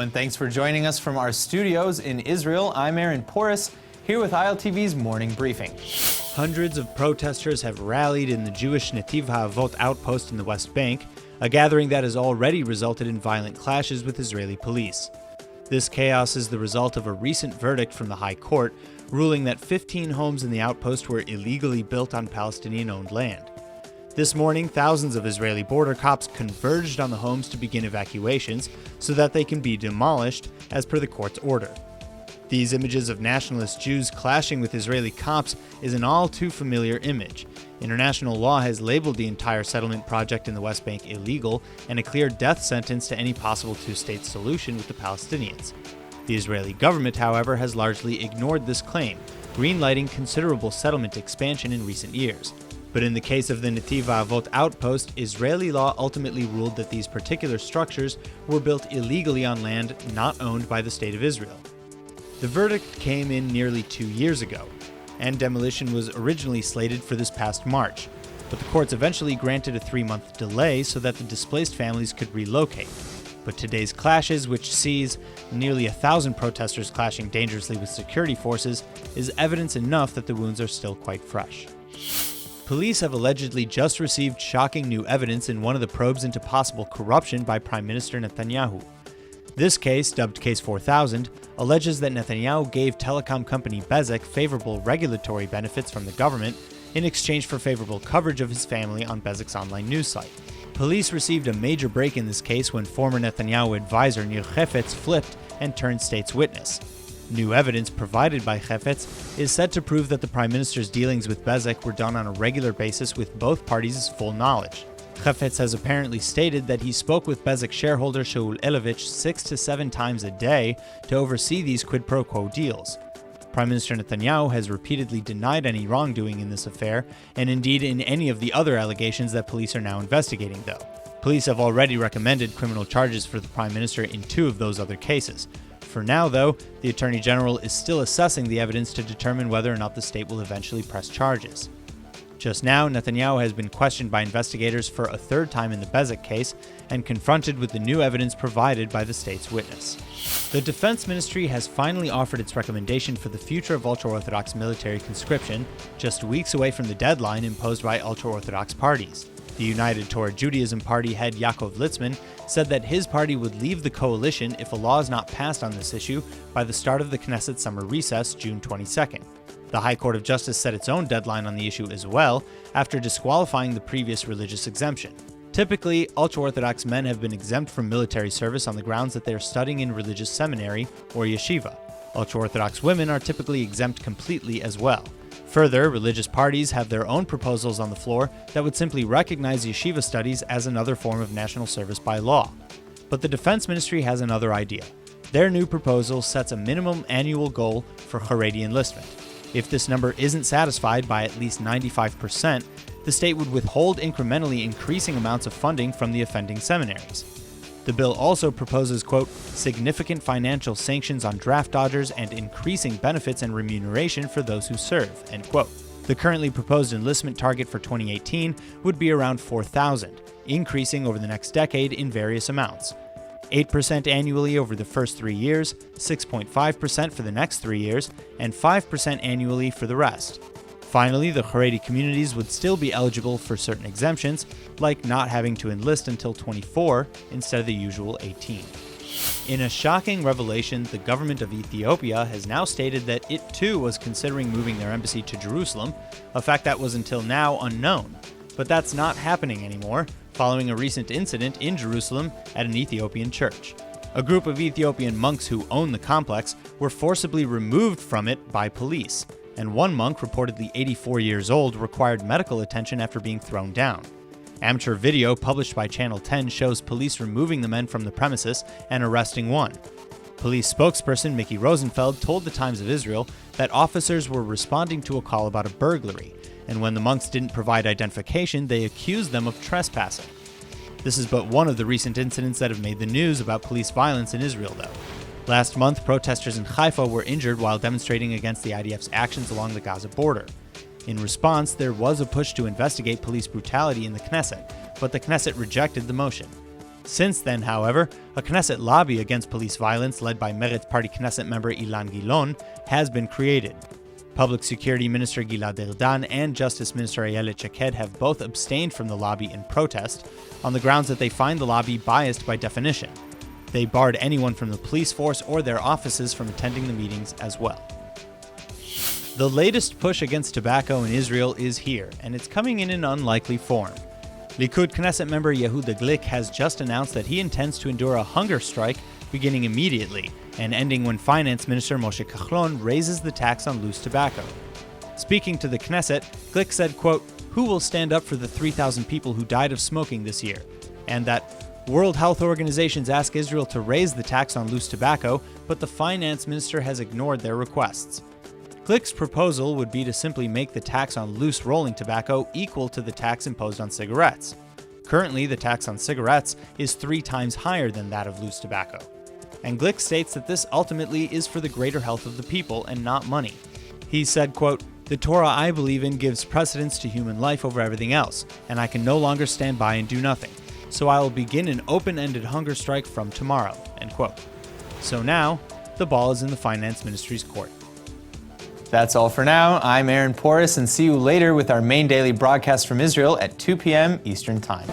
and thanks for joining us from our studios in Israel. I'm Aaron Porras, here with ILTV's morning briefing. Hundreds of protesters have rallied in the Jewish NETIV HaAvot outpost in the West Bank, a gathering that has already resulted in violent clashes with Israeli police. This chaos is the result of a recent verdict from the High Court, ruling that 15 homes in the outpost were illegally built on Palestinian-owned land. This morning, thousands of Israeli border cops converged on the homes to begin evacuations so that they can be demolished as per the court's order. These images of nationalist Jews clashing with Israeli cops is an all too familiar image. International law has labeled the entire settlement project in the West Bank illegal and a clear death sentence to any possible two-state solution with the Palestinians. The Israeli government, however, has largely ignored this claim, greenlighting considerable settlement expansion in recent years. But in the case of the NETIV HaAvot outpost, Israeli law ultimately ruled that these particular structures were built illegally on land not owned by the State of Israel. The verdict came in nearly 2 years ago, and demolition was originally slated for this past March, but the courts eventually granted a 3-month delay so that the displaced families could relocate. But today's clashes, which sees nearly 1,000 protesters clashing dangerously with security forces, is evidence enough that the wounds are still quite fresh. Police have allegedly just received shocking new evidence in one of the probes into possible corruption by Prime Minister Netanyahu. This case, dubbed Case 4000, alleges that Netanyahu gave telecom company Bezeq favorable regulatory benefits from the government in exchange for favorable coverage of his family on Bezeq's online news site. Police received a major break in this case when former Netanyahu advisor Nir Hefetz flipped and turned state's witness. New evidence provided by Hefetz is said to prove that the Prime Minister's dealings with Bezeq were done on a regular basis with both parties' full knowledge. Hefetz has apparently stated that he spoke with Bezeq shareholder Shaul Elovich 6 to 7 times a day to oversee these quid pro quo deals. Prime Minister Netanyahu has repeatedly denied any wrongdoing in this affair, and indeed in any of the other allegations that police are now investigating, though. Police have already recommended criminal charges for the Prime Minister in 2 of those other cases. For now, though, the Attorney General is still assessing the evidence to determine whether or not the state will eventually press charges. Just now, Netanyahu has been questioned by investigators for a 3rd time in the Bezeq case and confronted with the new evidence provided by the state's witness. The Defense Ministry has finally offered its recommendation for the future of ultra-Orthodox military conscription, just weeks away from the deadline imposed by ultra-Orthodox parties. The United Torah Judaism Party head Yaakov Litzman said that his party would leave the coalition if a law is not passed on this issue by the start of the Knesset summer recess, June 22nd. The High Court of Justice set its own deadline on the issue as well, after disqualifying the previous religious exemption. Typically, ultra-Orthodox men have been exempt from military service on the grounds that they are studying in religious seminary or yeshiva. Ultra-Orthodox women are typically exempt completely as well. Further, religious parties have their own proposals on the floor that would simply recognize yeshiva studies as another form of national service by law. But the Defense Ministry has another idea. Their new proposal sets a minimum annual goal for Haredi enlistment. If this number isn't satisfied by at least 95%, the state would withhold incrementally increasing amounts of funding from the offending seminaries. The bill also proposes, quote, significant financial sanctions on draft dodgers and increasing benefits and remuneration for those who serve, end quote. The currently proposed enlistment target for 2018 would be around 4,000, increasing over the next decade in various amounts. 8% annually over the first 3 years, 6.5% for the next 3 years, and 5% annually for the rest. Finally, the Haredi communities would still be eligible for certain exemptions, like not having to enlist until 24 instead of the usual 18. In a shocking revelation, the government of Ethiopia has now stated that it too was considering moving their embassy to Jerusalem, a fact that was until now unknown. But that's not happening anymore, following a recent incident in Jerusalem at an Ethiopian church. A group of Ethiopian monks who own the complex were forcibly removed from it by police, and one monk, reportedly 84 years old, required medical attention after being thrown down. Amateur video published by Channel 10 shows police removing the men from the premises and arresting one. Police spokesperson Mickey Rosenfeld told the Times of Israel that officers were responding to a call about a burglary, and when the monks didn't provide identification, they accused them of trespassing. This is but one of the recent incidents that have made the news about police violence in Israel, though. Last month, protesters in Haifa were injured while demonstrating against the IDF's actions along the Gaza border. In response, there was a push to investigate police brutality in the Knesset, but the Knesset rejected the motion. Since then, however, a Knesset lobby against police violence led by Meretz Party Knesset member Ilan Gilon has been created. Public Security Minister Gilad Erdan and Justice Minister Ayelet Shaked have both abstained from the lobby in protest on the grounds that they find the lobby biased by definition. They barred anyone from the police force or their offices from attending the meetings as well. The latest push against tobacco in Israel is here, and it's coming in an unlikely form. Likud Knesset member YEHUDA GLICK has just announced that he intends to endure a hunger strike beginning immediately and ending when Finance Minister Moshe Kahlon raises the tax on loose tobacco. Speaking to the Knesset, GLICK said, quote, "Who will stand up for the 3,000 people who died of smoking this year?" And that World Health Organizations ask Israel to raise the tax on loose tobacco, but the Finance Minister has ignored their requests. GLICK's proposal would be to simply make the tax on loose rolling tobacco equal to the tax imposed on cigarettes. Currently, the tax on cigarettes is 3 times higher than that of loose tobacco. And GLICK states that this ultimately is for the greater health of the people and not money. He said, quote, "The Torah I believe in gives precedence to human life over everything else, and I can no longer stand by and do nothing. So I will begin an open-ended hunger strike from tomorrow," end quote. So now, the ball is in the Finance Ministry's court. That's all for now. I'm Aaron Porras, and see you later with our main daily broadcast from Israel at 2 p.m. Eastern Time.